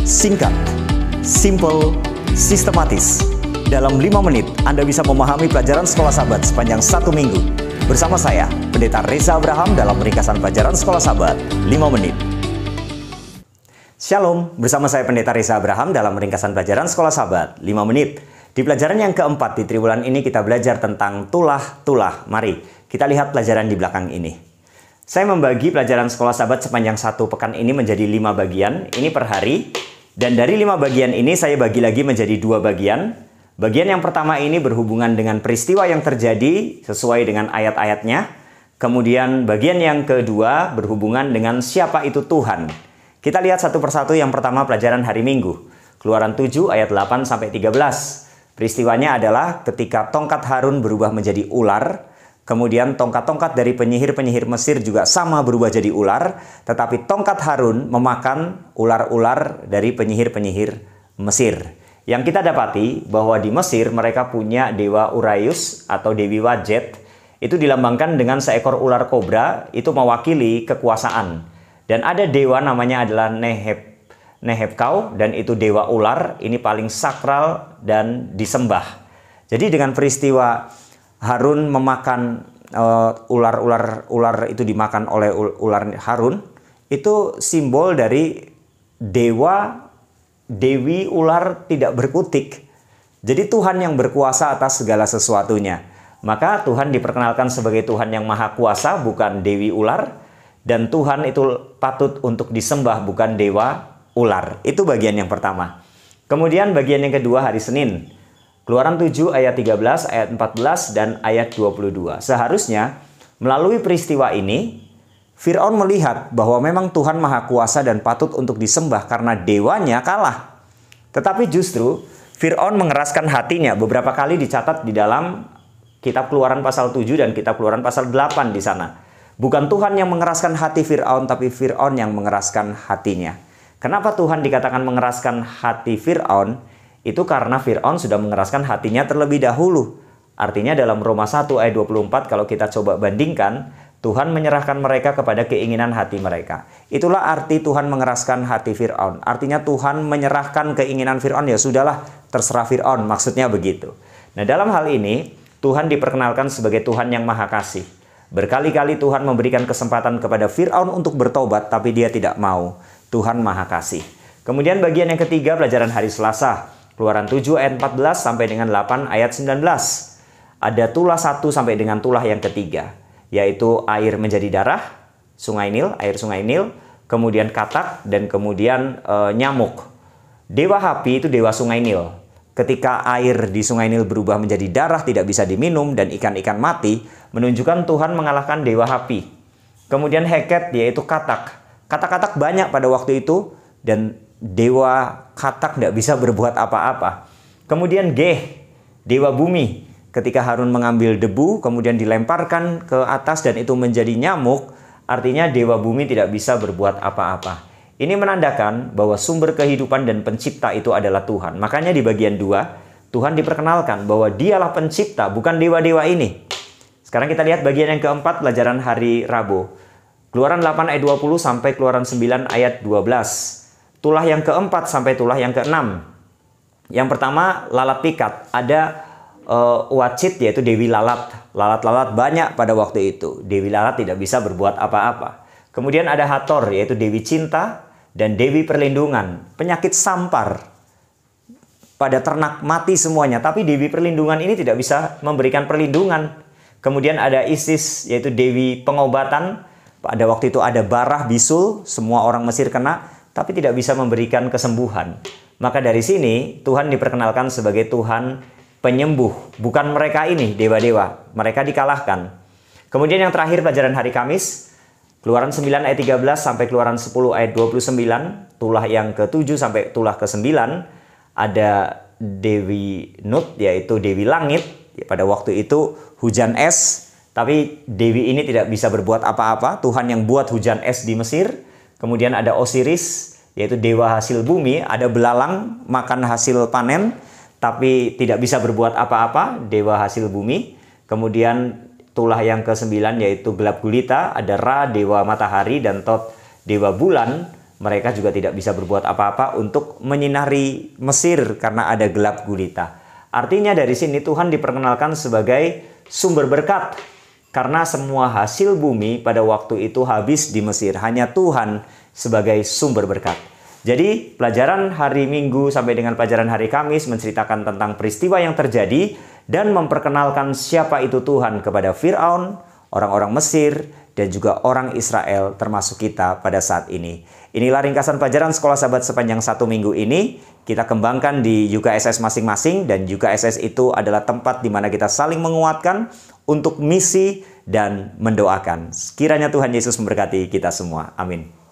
Singkat, simple, sistematis. Dalam 5 menit, Anda bisa memahami pelajaran Sekolah Sahabat sepanjang 1 minggu. Bersama saya, Pendeta Reza Abraham dalam ringkasan pelajaran Sekolah Sahabat 5 menit. Shalom, bersama saya Pendeta Reza Abraham dalam ringkasan pelajaran Sekolah Sahabat 5 menit. Di pelajaran yang keempat di triwulan ini kita belajar tentang tulah-tulah. Mari kita lihat pelajaran di belakang ini. Saya membagi pelajaran Sekolah Sahabat sepanjang 1 pekan ini menjadi 5 bagian, ini per hari. Dan dari 5 bagian ini saya bagi lagi menjadi 2 bagian. Bagian yang pertama ini berhubungan dengan peristiwa yang terjadi sesuai dengan ayat-ayatnya. Kemudian bagian yang kedua berhubungan dengan siapa itu Tuhan. Kita lihat satu persatu. Yang pertama pelajaran hari Minggu. Keluaran 7 ayat 8-13. Peristiwanya adalah ketika tongkat Harun berubah menjadi ular. Kemudian tongkat-tongkat dari penyihir-penyihir Mesir juga sama berubah jadi ular. Tetapi tongkat Harun memakan ular-ular dari penyihir-penyihir Mesir. Yang kita dapati bahwa di Mesir mereka punya dewa Uraeus atau Dewi Wajet. Itu dilambangkan dengan seekor ular kobra, itu mewakili kekuasaan. Dan ada dewa namanya adalah Nehebkau, dan itu dewa ular, ini paling sakral dan disembah. Jadi dengan peristiwa Harun memakan ular itu dimakan oleh ular Harun, itu simbol dari dewi ular tidak berkutik. Jadi Tuhan yang berkuasa atas segala sesuatunya. Maka Tuhan diperkenalkan sebagai Tuhan yang maha kuasa, bukan dewi ular. Dan Tuhan itu patut untuk disembah, bukan dewa ular. Itu bagian yang pertama. Kemudian bagian yang kedua hari Senin. Keluaran 7 ayat 13, ayat 14, dan ayat 22. Seharusnya melalui peristiwa ini, Fir'aun melihat bahwa memang Tuhan maha kuasa dan patut untuk disembah karena dewanya kalah. Tetapi justru Fir'aun mengeraskan hatinya. Beberapa kali dicatat di dalam kitab Keluaran pasal 7 dan kitab Keluaran pasal 8 di sana. Bukan Tuhan yang mengeraskan hati Fir'aun, tapi Fir'aun yang mengeraskan hatinya. Kenapa Tuhan dikatakan mengeraskan hati Fir'aun? Itu karena Fir'aun sudah mengeraskan hatinya terlebih dahulu. Artinya dalam Roma 1 ayat 24 kalau kita coba bandingkan, Tuhan menyerahkan mereka kepada keinginan hati mereka. Itulah arti Tuhan mengeraskan hati Fir'aun. Artinya Tuhan menyerahkan keinginan Fir'aun, ya sudahlah terserah Fir'aun, maksudnya begitu. Nah dalam hal ini Tuhan diperkenalkan sebagai Tuhan yang maha kasih. Berkali-kali Tuhan memberikan kesempatan kepada Fir'aun untuk bertobat, tapi dia tidak mau. Tuhan maha kasih. Kemudian bagian yang ketiga pelajaran hari Selasa. Keluaran 7 ayat 14 sampai dengan 8 ayat 19. Ada tulah 1 sampai dengan tulah yang ketiga, yaitu air menjadi darah, sungai Nil, air sungai Nil, kemudian katak, dan kemudian nyamuk. Dewa api itu dewa sungai Nil. Ketika air di sungai Nil berubah menjadi darah tidak bisa diminum dan ikan-ikan mati, menunjukkan Tuhan mengalahkan dewa api. Kemudian Heket yaitu katak. Katak-katak banyak pada waktu itu dan dewa katak tidak bisa berbuat apa-apa. Kemudian Geh, dewa bumi. Ketika Harun mengambil debu, kemudian dilemparkan ke atas dan itu menjadi nyamuk, artinya dewa bumi tidak bisa berbuat apa-apa. Ini menandakan bahwa sumber kehidupan dan pencipta itu adalah Tuhan. Makanya di bagian 2, Tuhan diperkenalkan bahwa dialah pencipta, bukan dewa-dewa ini. Sekarang kita lihat bagian yang keempat, pelajaran hari Rabu. Keluaran 8 ayat 20 sampai Keluaran 9 ayat 12. Tulah yang keempat sampai tulah yang keenam. Yang pertama lalat pikat. Ada Wacit yaitu Dewi Lalat. Lalat-lalat banyak pada waktu itu. Dewi Lalat tidak bisa berbuat apa-apa. Kemudian ada Hathor yaitu Dewi Cinta dan Dewi Perlindungan. Penyakit sampar pada ternak mati semuanya. Tapi Dewi Perlindungan ini tidak bisa memberikan perlindungan. Kemudian ada Isis yaitu Dewi Pengobatan. Pada waktu itu ada Barah, bisul. Semua orang Mesir kena. Tapi tidak bisa memberikan kesembuhan. Maka dari sini Tuhan diperkenalkan sebagai Tuhan penyembuh. Bukan mereka ini dewa-dewa. Mereka dikalahkan. Kemudian yang terakhir pelajaran hari Kamis. Keluaran 9 ayat 13 sampai Keluaran 10 ayat 29. Tulah yang ke-7 sampai tulah ke-9. Ada Dewi Nut yaitu Dewi Langit. Pada waktu itu hujan es. Tapi Dewi ini tidak bisa berbuat apa-apa. Tuhan yang buat hujan es di Mesir. Kemudian ada Osiris, yaitu dewa hasil bumi. Ada belalang, makan hasil panen, tapi tidak bisa berbuat apa-apa, dewa hasil bumi. Kemudian tulah yang ke-9 yaitu gelap gulita. Ada Ra, dewa matahari, dan Tot, dewa bulan. mereka juga tidak bisa berbuat apa-apa untuk menyinari Mesir karena ada gelap gulita. Artinya dari sini Tuhan diperkenalkan sebagai sumber berkat. Karena semua hasil bumi pada waktu itu habis di Mesir. Hanya Tuhan sebagai sumber berkat. Jadi pelajaran hari Minggu sampai dengan pelajaran hari Kamis menceritakan tentang peristiwa yang terjadi dan memperkenalkan siapa itu Tuhan kepada Firaun, orang-orang Mesir, dan juga orang Israel termasuk kita pada saat ini. Inilah ringkasan pelajaran Sekolah Sabat sepanjang 1 minggu ini. Kita kembangkan di UKSS masing-masing, dan UKSS itu adalah tempat di mana kita saling menguatkan untuk misi dan mendoakan. Kiranya Tuhan Yesus memberkati kita semua. Amin.